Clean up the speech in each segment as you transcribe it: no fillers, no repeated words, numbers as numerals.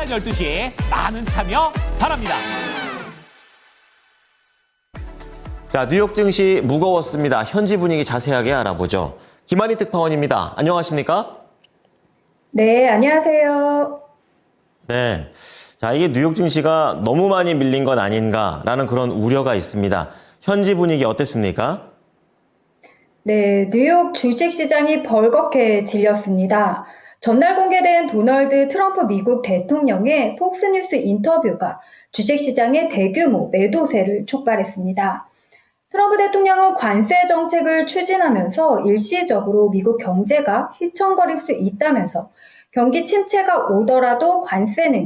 12시에 많은 참여 바랍니다. 자, 뉴욕 증시 무거웠습니다. 현지 분위기 자세하게 알아보죠. 김한희 특파원입니다. 안녕하십니까? 네, 안녕하세요. 네. 자, 이게 뉴욕 증시가 너무 많이 밀린 건 아닌가라는 그런 우려가 있습니다. 현지 분위기 어땠습니까? 네, 뉴욕 주식시장이 벌겋게 질렸습니다. 전날 공개된 도널드 트럼프 미국 대통령의 폭스뉴스 인터뷰가 주식시장의 대규모 매도세를 촉발했습니다. 트럼프 대통령은 관세 정책을 추진하면서 일시적으로 미국 경제가 휘청거릴 수 있다면서 경기 침체가 오더라도 관세는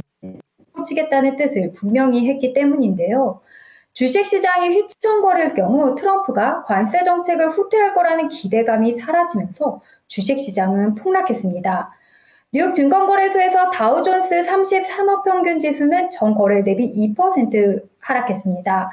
치겠다는 뜻을 분명히 했기 때문인데요. 주식시장이 휘청거릴 경우 트럼프가 관세 정책을 후퇴할 거라는 기대감이 사라지면서 주식시장은 폭락했습니다. 뉴욕 증권거래소에서 다우존스 30 산업평균 지수는 전거래 대비 2% 하락했습니다.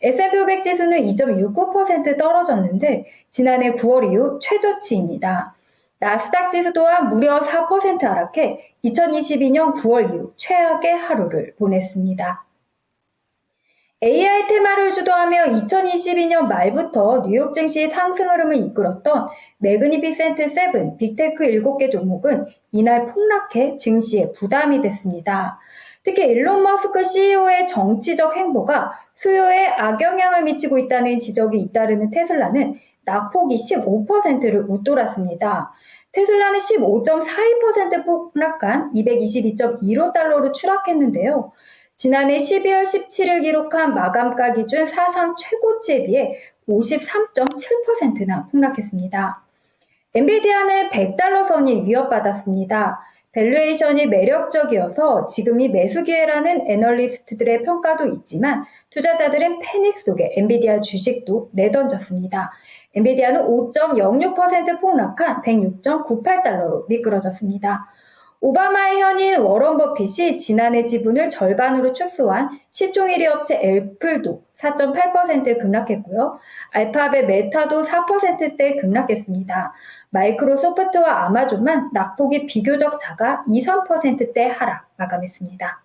S&P 500 지수는 2.69% 떨어졌는데 지난해 9월 이후 최저치입니다. 나스닥 지수 또한 무려 4% 하락해 2022년 9월 이후 최악의 하루를 보냈습니다. AI 테마를 주도하며 2022년 말부터 뉴욕 증시 상승 흐름을 이끌었던 매그니피센트 7, 빅테크 7개 종목은 이날 폭락해 증시에 부담이 됐습니다. 특히 일론 머스크 CEO의 정치적 행보가 수요에 악영향을 미치고 있다는 지적이 잇따르는 테슬라는 낙폭이 15%를 웃돌았습니다. 테슬라는 15.42% 폭락한 222.15달러로 추락했는데요. 지난해 12월 17일 기록한 마감가 기준 사상 최고치에 비해 53.7%나 폭락했습니다. 엔비디아는 100달러 선이 위협받았습니다. 밸류에이션이 매력적이어서 지금이 매수 기회라는 애널리스트들의 평가도 있지만 투자자들은 패닉 속에 엔비디아 주식도 내던졌습니다. 엔비디아는 5.06% 폭락한 106.98달러로 미끄러졌습니다. 오바마의 현인 워런 버핏이 지난해 지분을 절반으로 축소한 시총 1위 업체 애플도 4.8% 급락했고요. 알파벳 메타도 4%대 급락했습니다. 마이크로소프트와 아마존만 낙폭이 비교적 작아 2, 3%대 하락 마감했습니다.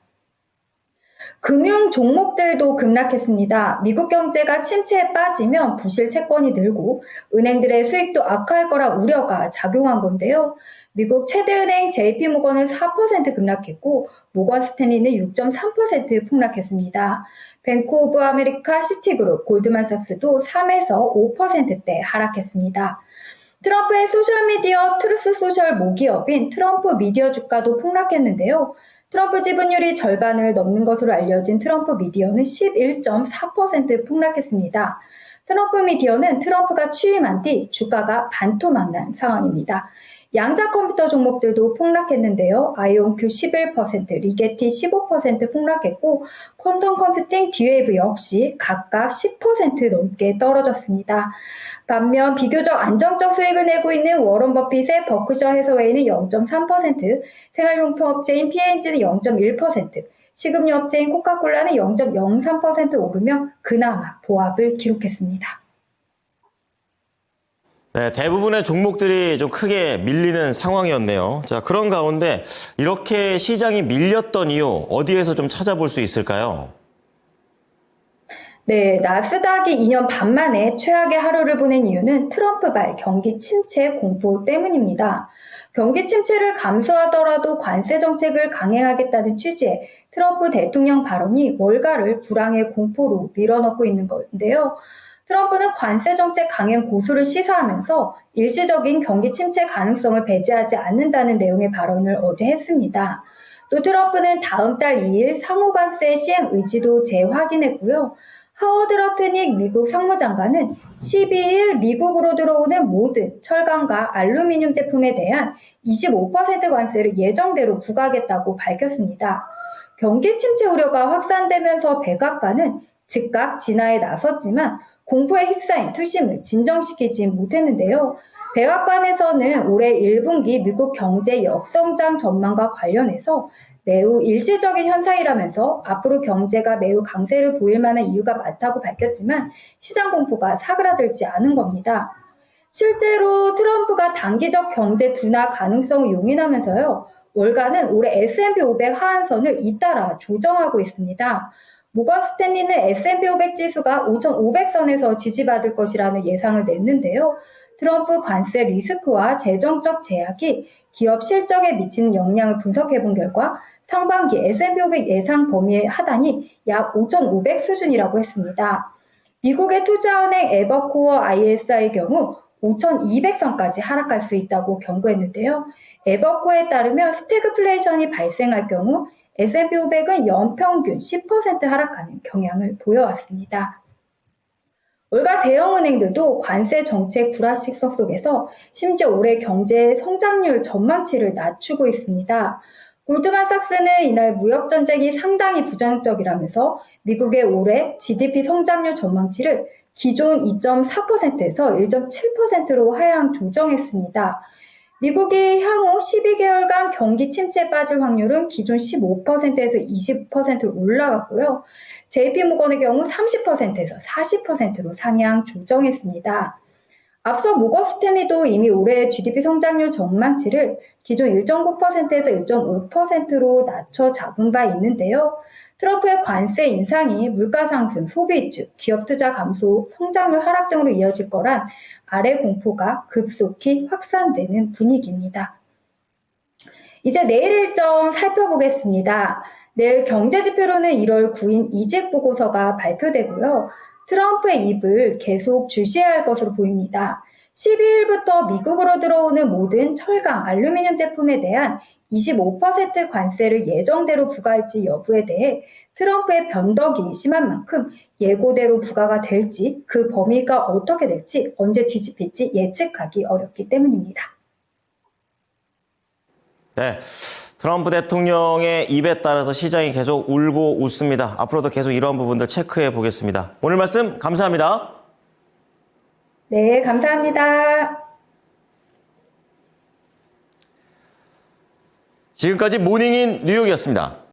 금융 종목들도 급락했습니다. 미국 경제가 침체에 빠지면 부실 채권이 늘고 은행들의 수익도 악화할 거라 우려가 작용한 건데요. 미국 최대은행 JP모건은 4% 급락했고 모건 스탠리는 6.3% 폭락했습니다. 뱅크 오브 아메리카, 시티그룹, 골드만삭스도 3에서 5%대 하락했습니다. 트럼프의 소셜미디어 트루스 소셜 모기업인 트럼프 미디어 주가도 폭락했는데요. 트럼프 지분율이 절반을 넘는 것으로 알려진 트럼프 미디어는 11.4% 폭락했습니다. 트럼프 미디어는 트럼프가 취임한 뒤 주가가 반토막난 상황입니다. 양자 컴퓨터 종목들도 폭락했는데요. 아이온큐 11%, 리게티 15% 폭락했고 퀀텀 컴퓨팅, 디웨이브 역시 각각 10% 넘게 떨어졌습니다. 반면 비교적 안정적 수익을 내고 있는 워런 버핏의 버크셔 해서웨이는 0.3%, 생활용품 업체인 P&G는 0.1%, 식음료 업체인 코카콜라는 0.03% 오르며 그나마 보합을 기록했습니다. 네, 대부분의 종목들이 좀 크게 밀리는 상황이었네요. 자, 그런 가운데 이렇게 시장이 밀렸던 이유 어디에서 좀 찾아볼 수 있을까요? 네, 나스닥이 2년 반 만에 최악의 하루를 보낸 이유는 트럼프발 경기 침체 공포 때문입니다. 경기 침체를 감수하더라도 관세 정책을 강행하겠다는 취지의 트럼프 대통령 발언이 월가를 불황의 공포로 밀어넣고 있는 건데요. 트럼프는 관세 정책 강행 고수를 시사하면서 일시적인 경기 침체 가능성을 배제하지 않는다는 내용의 발언을 어제 했습니다. 또 트럼프는 다음 달 2일 상호관세 시행 의지도 재확인했고요. 하워드 러트닉 미국 상무장관은 12일 미국으로 들어오는 모든 철강과 알루미늄 제품에 대한 25% 관세를 예정대로 부과하겠다고 밝혔습니다. 경기 침체 우려가 확산되면서 백악관은 즉각 진화에 나섰지만 공포에 휩싸인 투심을 진정시키지 못했는데요. 백악관에서는 올해 1분기 미국 경제 역성장 전망과 관련해서 매우 일시적인 현상이라면서 앞으로 경제가 매우 강세를 보일 만한 이유가 많다고 밝혔지만 시장 공포가 사그라들지 않은 겁니다. 실제로 트럼프가 단기적 경제 둔화 가능성을 용인하면서요. 월가는 올해 S&P 500 하한선을 잇따라 조정하고 있습니다. 모건 스탠리는 S&P 500 지수가 5,500선에서 지지받을 것이라는 예상을 냈는데요. 트럼프 관세 리스크와 재정적 제약이 기업 실적에 미치는 영향을 분석해 본 결과 상반기 S&P 500 예상 범위의 하단이 약 5,500 수준이라고 했습니다. 미국의 투자은행 에버코어 ISI의 경우 5,200선까지 하락할 수 있다고 경고했는데요. 에버코어에 따르면 스태그플레이션이 발생할 경우 S&P 500은 연평균 10% 하락하는 경향을 보여왔습니다. 월가 대형은행들도 관세 정책 불확실성 속에서 심지어 올해 경제 성장률 전망치를 낮추고 있습니다. 골드만삭스는 이날 무역 전쟁이 상당히 부정적이라면서 미국의 올해 GDP 성장률 전망치를 기존 2.4%에서 1.7%로 하향 조정했습니다. 미국이 향후 12개월간 경기 침체에 빠질 확률은 기존 15%에서 20%로 올라갔고요. JP모건의 경우 30%에서 40%로 상향 조정했습니다. 앞서 모건 스탠리도 이미 올해 GDP 성장률 전망치를 기존 1.9%에서 1.5%로 낮춰 잡은 바 있는데요. 트럼프의 관세 인상이 물가 상승, 소비 위축, 기업 투자 감소, 성장률 하락 등으로 이어질 거란 아래 공포가 급속히 확산되는 분위기입니다. 이제 내일 일정 살펴보겠습니다. 내일 경제지표로는 1월 9일 이직 보고서가 발표되고요. 트럼프의 입을 계속 주시해야 할 것으로 보입니다. 12일부터 미국으로 들어오는 모든 철강, 알루미늄 제품에 대한 25% 관세를 예정대로 부과할지 여부에 대해 트럼프의 변덕이 심한 만큼 예고대로 부과가 될지 그 범위가 어떻게 될지 언제 뒤집힐지 예측하기 어렵기 때문입니다. 네. 트럼프 대통령의 입에 따라서 시장이 계속 울고 웃습니다. 앞으로도 계속 이러한 부분들 체크해 보겠습니다. 오늘 말씀 감사합니다. 네, 감사합니다. 지금까지 모닝인 뉴욕이었습니다.